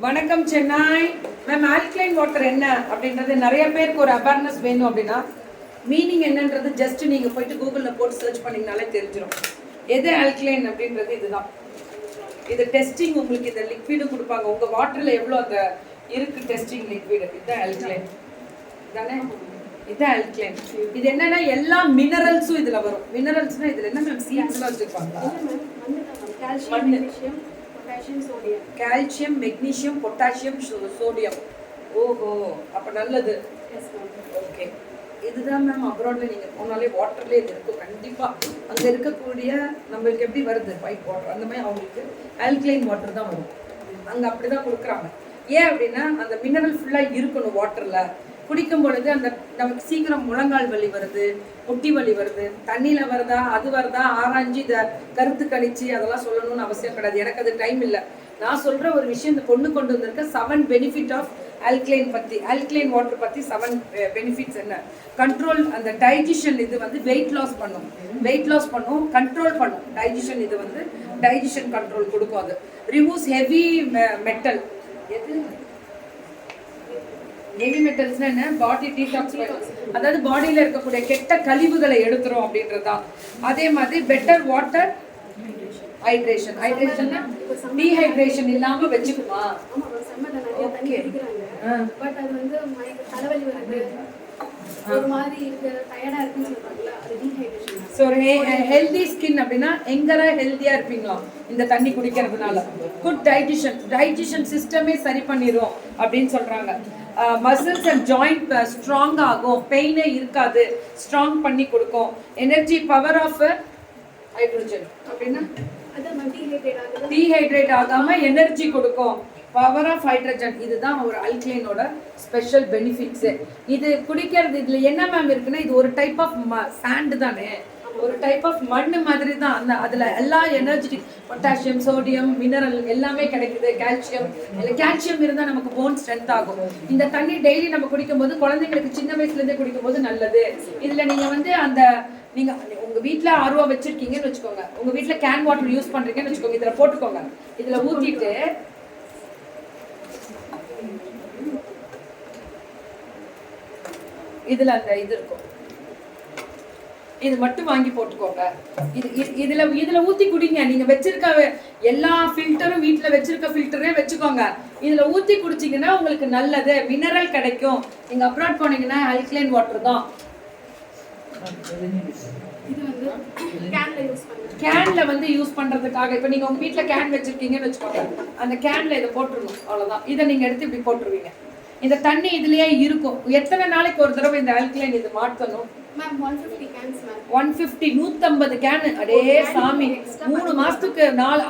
வணக்கம் Chennai ma'am. Alkaline water என்ன அப்படின்றது நிறைய பேருக்கு ஒரு அவேர்னஸ் வேணும் அப்படின்னா மீனிங் என்னன்றது ஜஸ்ட் நீங்கள் போயிட்டு கூகுளில் போட்டு சர்ச் பண்ணிங்கனாலே தெரிஞ்சிடும். எது ஆல்கலைன் அப்படின்றது இதுதான். இது டெஸ்டிங் உங்களுக்கு இந்த லிக்விடு கொடுப்பாங்க. உங்கள் வாட்டரில் எவ்வளோ அந்த இருக்கு டெஸ்டிங் லிக்விடு, இதுதான் ஆல்கலைன் தானே. இதுதான் ஆல்கலைன். இது என்னன்னா எல்லா மினரல்ஸும் இதில் வரும். மினரல்ஸ்னால் இதில் என்ன மேம் சீட்ஸ்லாம் வச்சுருப்பாங்க. Calcium, magnesium, potassium, sodium. ஓஹோ, அப்போ நல்லது. ஓகே, இதுதான் மேம். அப்ராட்ல நீங்கள் போனாலே வாட்டர்லேயே இது இருக்கும் கண்டிப்பாக. அங்கே இருக்கக்கூடிய நம்மளுக்கு எப்படி வருது பைப் வாட்டர், அந்த மாதிரி அவங்களுக்கு ஆல்கலைன் வாட்டர் தான் வரும். அங்கே அப்படி தான் கொடுக்குறாங்க. ஏன் அப்படின்னா அந்த மினரல் ஃபுல்லாக இருக்கணும் வாட்டரில். குடிக்கும் பொழுது அந்த நமக்கு சீக்கிரம் முழங்கால் வலி வருது, முட்டி வலி வருது, தண்ணியில் வருதா அது வருதா ஆராய்ஞ்சி இதை கருத்து கணிச்சு அதெல்லாம் சொல்லணும்னு அவசியம் கிடையாது. எனக்கு அது டைம் இல்லை. நான் சொல்கிற ஒரு விஷயம், இந்த பொண்ணு கொண்டு வந்திருக்க 7 பெனிஃபிட் ஆஃப் ஆல்கலைன் பற்றி, ஆல்கலைன் வாட்டர் பற்றி 7 பெனிஃபிட்ஸ் என்ன. கண்ட்ரோல் அந்த டைஜஷன், இது வந்து வெயிட் லாஸ் பண்ணும், கண்ட்ரோல் பண்ணும் டைஜஷன். இது வந்து டைஜஷன் கண்ட்ரோல் கொடுக்கும். அது ரிமூவ்ஸ் ஹெவி மெட்டல். எது ஹெவி மெட்டல்ஸ்னா என்ன? பாடி டீடாக்ஸ், அதாவது பாடியில் இருக்கக்கூடிய கெட்ட கழிவுகளை எடுத்துரும் அப்படின்றதான். அதே மாதிரி பெட்டர் வாட்டர் ஹைட்ரேஷன். ஹைட்ரேஷன்னா டீஹைட்ரேஷன் இல்லாம வச்சுக்குமா? ஓகே. பட் அது வந்து தலைவலி வருது, ஒரு மாதிரி இருக்கு, டயர்டா இருக்குன்னு சொல்றாங்கல, அது டீஹைட்ரேஷன். சோ ஹெல்தி ஸ்கின் அப்படின்னா எங்கற ஹெல்தியா இருப்பீங்களா இந்த தண்ணி குடிக்கிறதுனால. குட் டைஜஷன் சிஸ்டமே சரி பண்ணிரும் அப்படின்னு சொல்றாங்க. மசில்ஸ் அண்ட் ஜாயிண்ட் ஸ்ட்ராங் ஆகும், பெயினே இருக்காது, ஸ்ட்ராங் பண்ணி கொடுக்கும். எனர்ஜி பவர் ஆஃப் ஹைட்ரோஜன் அப்படின்னா டீஹைட்ரேட் ஆகாம எனர்ஜி கொடுக்கும். பவர் ஆஃப் ஹைட்ரஜன், இதுதான் ஒரு ஆல்கலைனோட ஸ்பெஷல் பெனிஃபிட்ஸு. இது குடிக்கிறது இதில் என்ன மேம் இருக்குன்னா, இது ஒரு டைப் ஆஃப் சாண்டு தானே, ஒரு டைப் ஆஃப் மண் மாதிரி தான். அந்த அதில் எல்லா எனர்ஜி, பொட்டாசியம், சோடியம், மினரல் எல்லாமே கிடைக்குது. கால்சியம் இருந்தால் நமக்கு போன் ஸ்ட்ரென்த் ஆகும். இந்த தண்ணி டெய்லி நம்ம குடிக்கும்போது, குழந்தைங்களுக்கு சின்ன வயசுலேருந்தே குடிக்கும்போது நல்லது. இதில் நீங்கள் வந்து அந்த நீங்கள் உங்கள் வீட்டில் ஆர்வா வச்சுருக்கீங்கன்னு வச்சுக்கோங்க, உங்கள் வீட்டில் கேன் வாட்டர் யூஸ் பண்ணுறீங்கன்னு வச்சுக்கோங்க, இதில் போட்டுக்கோங்க. இதில் ஊற்றிட்டு இதில் அந்த இது இருக்கும், இது மட்டும் வாங்கி போட்டுக்கோங்க. இதுல ஊத்தி குடிங்க. நீங்க வச்சிருக்க எல்லா ஃபில்டரும், வீட்டுல வச்சிருக்க ஃபில்டரே வச்சுக்கோங்க. இதுல ஊத்தி குடிச்சிங்கன்னா உங்களுக்கு நல்லது, மினரல் கிடைக்கும். நீங்க அப்ராட் போனீங்கன்னா ஆல்கலைன் வாட்டர் தான். இது வந்து கேன்ல வந்து யூஸ் பண்றதுக்காக, இப்ப நீங்க உங்க வீட்டுல கேன் வச்சிருக்கீங்கன்னு வச்சுக்கோங்க, அந்த கேன்ல இதை போட்டுருணும், அவ்வளவுதான். இதை நீங்க எடுத்து இப்படி போட்டுருவீங்க. இந்த தண்ணி இதுலயே இருக்கும். எத்தனை நாளைக்கு ஒரு தடவை இந்த ஆல்கலைன் இது மாற்றணும்? 150 150 கேன். அடே சாமி, 3 மாசத்துக்கு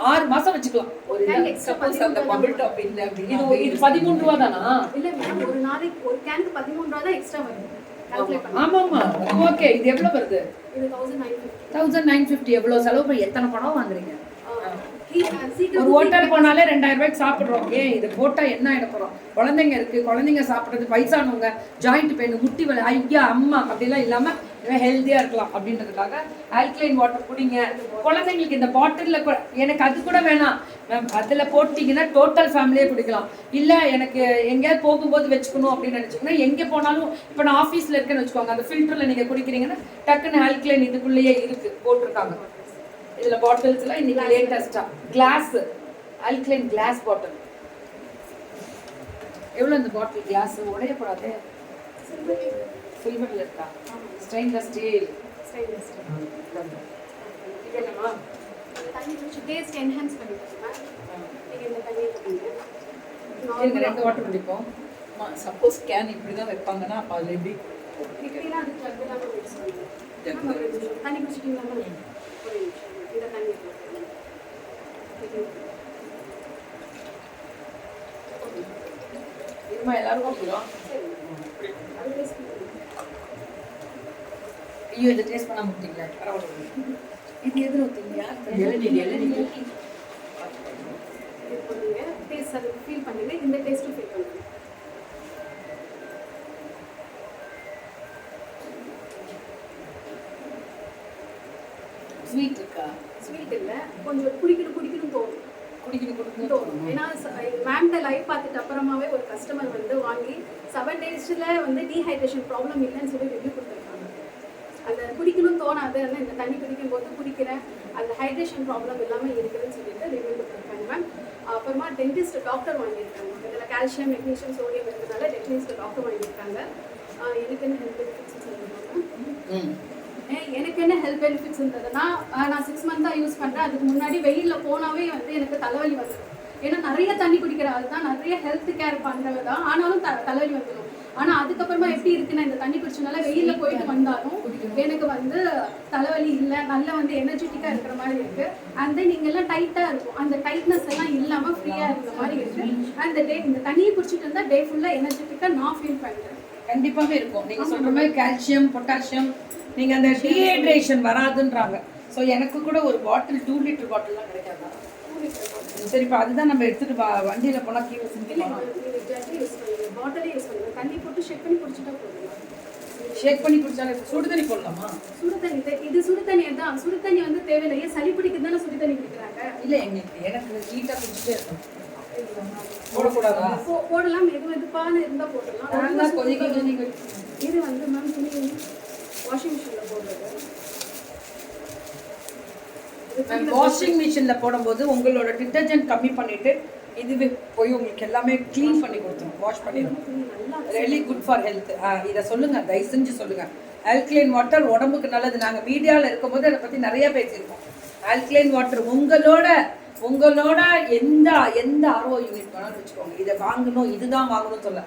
6 மாசம் வச்சுக்கலாம். ஒரு சப்போஸ் அந்த பபிள் டாப் இல்ல அப்படினா இது 13 ரூபாய் தானா? இல்ல மேம், ஒரு நாளைக்கு ஒரு கேனுக்கு 13 ரூபாய் தான் எக்ஸ்ட்ரா வரும். ஆமாமா, ஓகே. இது எவ்வளவு வருது? இது 1950. 1950. எவ்வளவு செலவு பண்ணி எத்தனை பணம் வாங்குறீங்க? ஒரு ஹோட்டல் போனாலே 2000 ரூபாய்க்கு சாப்பிடுறோம். ஏன் இது போட்டா என்ன ஆயிட போறோம்? குழந்தைங்க இருக்கு, குழந்தைங்க சாப்பிடுறது, வயசானவங்க, ஜாயிண்ட் பெயின், முட்டி வலி, ஐயா அம்மா அப்படிலாம் இல்லாம ஹெல்த்தியா இருக்கலாம் அப்படின்றதுக்காக ஆல்கலைன் வாட்டர் குடிங்க. குழந்தைங்களுக்கு இந்த பாட்டில்ல எனக்கு அது கூட வேணாம் மேம், அதுல போட்டீங்கன்னா டோட்டல் ஃபேமிலியே குடிக்கலாம். இல்ல எனக்கு எங்கேயாவது போகும்போது வச்சுக்கணும் அப்படின்னு நினைச்சீங்கன்னா, எங்க போனாலும் இப்போ நான் ஆஃபீஸ்ல இருக்கேன்னு வச்சுக்கோங்க, அந்த ஃபில்டர்ல நீங்க குடிக்கிறீங்கன்னா டக்குன்னு ஆல்கலைன் இதுக்குள்ளேயே இருக்கு, போட்டிருக்காங்க. இதுல பாட்டில்ஸ்ல இன்னைக்கு லேட்டஸ்டா கிளாஸ் ஆல்கலைன் கிளாஸ் பாட்டில். எவ்வளவு இந்த பாட்டில்? கிளாஸ் உடையக்கூடாது, சில்வர்ல இருக்கா? Stainless steel. இது என்னமா? தண்ணி குடிச்சு டேஸ்ட் என்ஹான்ஸ் பண்ணிடுமா? நீங்க இந்த தண்ணியை குடிங்க. இதுக்கு 2 வாட்டர் குடிப்போம். சப்போஸ் கேன் இப்படி தான் வைப்பாங்கன்னா அப்ப அது எப்படி? இப்படிலாம் அது ஜக்கு தான் யூஸ் பண்ணுங்க. தண்ணி குடிச்சிட்டீங்களா? இந்த தண்ணி இதுமா எல்லாருக்கும் குடிக்கலாம். ஐயோ, இதை டேஸ்ட் பண்ண முடியல. பரவாயில்ல. இது எதில் ஊற்றிங்களா? இது பண்ணுங்க, டேஸ்ட் அதை ஃபீல் பண்ணுங்க. இந்த டேஸ்ட்டும் ஃபீல் பண்ணுங்க. ஸ்வீட் இருக்கா? ஸ்வீட் இல்லை, கொஞ்சம் குடிக்கணும் தோணும். குடிக்கணும் தோணும். ஏன்னா மேம்ட லைஃப் பார்த்துட்டு அப்புறமாவே ஒரு கஸ்டமர் வந்து வாங்கி 7 டேஸில் வந்து டீஹைட்ரேஷன் ப்ராப்ளம் இல்லைன்னு சொல்லி ரிவ்யூ கொடுத்துருக்காங்க. அந்த குடிக்கணும்னு தோணாது, ஆனால் இந்த தண்ணி குடிக்கும் போது குடிக்கிறேன், அந்த ஹைட்ரேஷன் ப்ராப்ளம் எல்லாமே இருக்குதுன்னு சொல்லிட்டு ரிவ்யூ கொடுத்துருக்காங்க மேம். அப்புறமா டென்டிஸ்ட் டாக்டர் வாங்கியிருக்காங்க. இதில் கால்சியம் மெக்னீஷியம் சோடியம் இருக்கிறதுனால டென்டிஸ்ட் டாக்டர் வாங்கியிருக்காங்க. எனக்கு என்ன ஹெல்த் பெனிஃபிட்ஸ் சொல்லுவாங்க. எனக்கு என்ன ஹெல்த் பெனிஃபிட்ஸ் இருந்ததுன்னா, நான் 6 மந்த்தாக யூஸ் பண்ணுறேன். அதுக்கு முன்னாடி வெயிலில் போனாவே வந்து எனக்கு தலைவலி வந்துடும். ஏன்னா நிறைய தண்ணி குடிக்கிற ஆள் தான், நிறைய ஹெல்த் கேர் பண்ணுறது தான், ஆனாலும் தலைவலி வந்துடும். ஆனால் அதுக்கப்புறமா எப்படி இருக்குன்னா, இந்த தண்ணி குடிச்சனால வெயிலில் போயிட்டு வந்தாலும் எனக்கு வந்து தலைவலி இல்லை, நல்லா வந்து எனர்ஜெட்டிக்காக இருக்கிற மாதிரி இருக்குது. அண்ட் தென் நீங்கள்லாம் டைட்டாக இருக்கும், அந்த டைட்னஸ் எல்லாம் இல்லாமல் ஃப்ரீயாக இருக்கிற மாதிரி இருக்குது. அந்த டே இந்த தண்ணியை குடிச்சிட்டு இருந்தால் டே ஃபுல்லாக எனர்ஜெட்டிக்காக நான் ஃபீல் பண்ணுறேன். கண்டிப்பாகவே இருக்கும். நீங்கள் சொல்கிற மாதிரி கால்சியம் பொட்டாசியம், நீங்கள் அந்த டீஹைட்ரேஷன் வராதுன்றாங்க. ஸோ எனக்கு கூட ஒரு பாட்டில் 2 லிட்டர் பாட்டில்லாம் கிடைக்காதா? சரி, இப்போ அதுதான் நம்ம எடுத்துகிட்டு வண்டியில் போனால் கீழே செஞ்சுக்கலாம். பாட்டிலே யூஸ் பண்ணுங்க, தண்ணி போட்டு ஷேக் பண்ணி குடிச்சிட்டா போதும். ஷேக் பண்ணி குடிச்சாலே சுடு தண்ணி போடலாமா? சுடு தண்ணி, இது சுடு தண்ணி தான். சுடு தண்ணி வந்து தேவையில்லையே, சளி பிடிக்குது தானே சுடு தண்ணி குடிக்கிறாங்க. இல்லை, எனக்கு ஹீட்டாக குடிச்சிட்டே இருக்கும். போடக்கூடாதா? போடலாம், எது வெதுப்பான இருந்தால் போடலாம். இது வந்து மேம் துணி வாஷிங் மிஷினில் போடுறது. வாஷிங் மிஷினில் போடும்போது உங்களோட டிட்டர்ஜென்ட் கம்மி பண்ணிவிட்டு இதுவே போய் உங்களுக்கு எல்லாமே க்ளீன் பண்ணி கொடுத்துரும், வாஷ் பண்ணிடும். Really good for health. இதை சொல்லுங்கள், தயவு செஞ்சு சொல்லுங்கள். ஆல்கலைன் வாட்டர் உடம்புக்கு நல்லது. நாங்கள் மீடியாவில் இருக்கும்போது அதை பற்றி நிறைய பேசியிருக்கோம். ஆல்கலைன் வாட்டர் உங்களோட எந்த ஆர்ஓ யூனிட் வேணாலும் வச்சுக்கோங்க. இதை வாங்கணும், இதுதான் வாங்கணும்னு சொல்ல,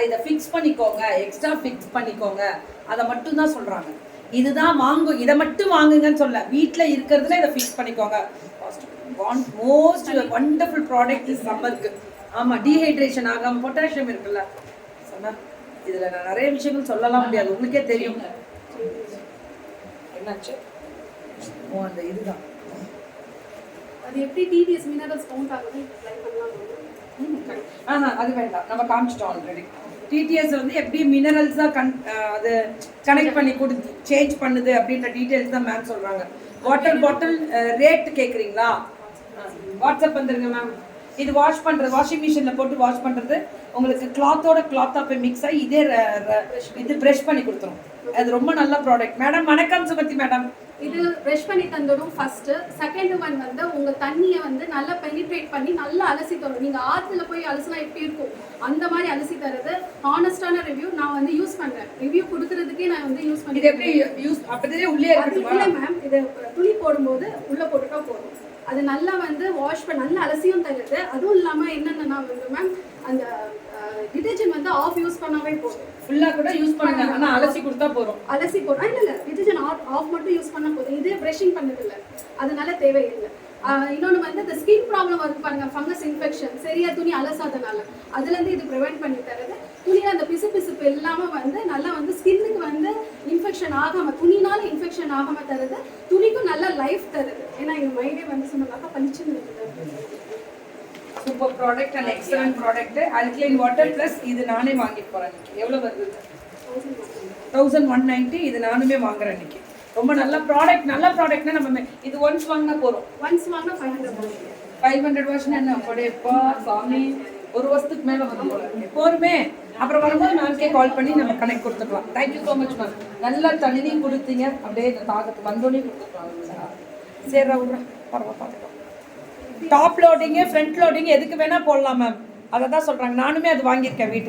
இதை ஃபிக்ஸ் பண்ணிக்கோங்க, எக்ஸ்ட்ரா ஃபிக்ஸ் பண்ணிக்கோங்க, அதை மட்டும் தான் சொல்கிறாங்க. இதுதான் வாங்கும், இதை மட்டும் வாங்குங்கன்னு சொல்ல, வீட்டில் இருக்கிறதுல இதை ஃபிக்ஸ் பண்ணிக்கோங்க. மோஸ்ட் வண்டர்ஃபுல் ப்ராடக்ட் இஸ் சம்மருக்கு. ஆமாம், டீஹைட்ரேஷன் ஆகாமல் பொட்டாசியம் இருக்குல்ல சொன்னால், இதில் நான் நிறைய விஷயங்கள் சொல்லலாம் முடியாது, உங்களுக்கே தெரியும். என்னாச்சு? அந்த இதுதான் அது எப்படி டிடிஎஸ் மினரல்ஸ் கவுண்ட் ஆகுது ட்ரை பண்ணலாம். அது வேண்டாம், நம்ம காமிச்சிட்டோம் ஆல்ரெடி. டிடிஎஸ் வந்து எப்படி மினரல்ஸாக அது கனெக்ட் பண்ணி கொடுத்து சேஞ்ச் பண்ணுது அப்படின்ற டீட்டெயில்ஸ் தான் மேம் சொல்கிறாங்க. வாட்டர் பாட்டில் ரேட் கேட்குறீங்களா? வாட்ஸ்அப் வந்துருங்க மேம். இது வாஷ் பண்ணுறது, வாஷிங் மிஷினில் போட்டு வாஷ் பண்ணுறது உங்களுக்கு கிளாத்தாக போய் மிக்ஸ் ஆகி இது ப்ரெஷ் பண்ணி கொடுத்துரும். அது ரொம்ப நல்ல ப்ராடக்ட். மேடம் வணக்கம். சுமதி மேடம், இது ப்ரெஷ் பண்ணி தந்துடும் ஃபர்ஸ்ட்டு. செகண்ட் ஒன் வந்து உங்கள் தண்ணியை வந்து நல்லா பெனிட்ரேட் பண்ணி நல்லா அலசி தரும். நீங்கள் ஆற்றுல போய் அலசினா எப்படி இருக்கும் அந்த மாதிரி அலசி தருது. ஹானஸ்டான ரிவ்யூ, நான் வந்து யூஸ் பண்ணுறேன். ரிவ்யூ கொடுக்கறதுக்கே நான் வந்து யூஸ் பண்ணி. இது எப்படி யூஸ் அப்படியே உள்ளே இல்லை மேம், இதை துணி போடும்போது உள்ளே போட்டுட்டா போதும். அது நல்லா வந்து வாஷ் பண்ண நல்லா அலசியும் தருது. அதுவும் இல்லாமல் என்னென்னா வந்து மேம், அந்த டிடர்ஜென்ட் வந்து ஆஃப் யூஸ் பண்ணாவே போதும். ஃபுல்லாக கூட யூஸ் பண்ணுங்க, ஆனால் அலசி கொடுத்தா போதும். அலசி போடுறோம் இல்லை, டிடர்ஜென்ட் ஆஃப் மட்டும் யூஸ் பண்ணால் போதும். இதே ப்ரஷிங் பண்ணதில்லை, அதனால தேவையில்லை. இன்னொன்று வந்து இந்த ஸ்கின் ப்ராப்ளம் வருது பாருங்க, ஃபங்கஸ் இன்ஃபெக்ஷன், சரியா துணி அலசாதனால, அதுலேருந்து இது ப்ரிவென்ட் பண்ணி தருது. துணியில் அந்த பிசுபிசுப்பு இல்லாமல் வந்து நல்லா வந்து ஸ்கின்னுக்கு வந்து இன்ஃபெக்ஷன் ஆகாமல், துணினால இன்ஃபெக்ஷன் ஆகாமல் தருது. துணிக்கும் நல்ல லைஃப் தருது. ஏன்னா எங்கள் மைண்டே வந்து சொன்னாக்கா பளிச்சுன்னு இருக்குது. Super product and excellent product. Alkaline water plus இது நானே வாங்கிட்டு போகிறேன். எவ்வளோ வருது? 1190. இது நானுமே வாங்குறேன் இன்னைக்கு. ரொம்ப நல்ல ப்ராடக்ட். நல்ல ப்ராடக்ட்னா நம்ம இது ஒன்ஸ் வாங்கினா போகிறோம். ஒன்ஸ் வாங்கினா 500 வருஷம் என்ன அப்படியேப்பா சாமி, ஒரு வருஷத்துக்கு மேலே வரும் போல எப்போருமே. அப்புறம் வரும்போது மேம்கே கால் பண்ணி நம்ம கனெக்ட் கொடுத்துக்கலாம். Thank you so much ma'am. நல்லா தண்ணியும் கொடுத்தீங்க, அப்படியே இந்த தாகத்துக்கு வந்தோடனே கொடுத்துக்கலாம். சரி விட்றா, பரவாயில்ல பார்த்துக்கலாம். டாப் லோடிங்கு ஃப்ரண்ட் லோடிங் எதுக்கு வேணால் போடலாம் மேம், அதை தான் சொல்கிறாங்க. நானுமே அது வாங்கியிருக்கேன் வீட்டுக்கு.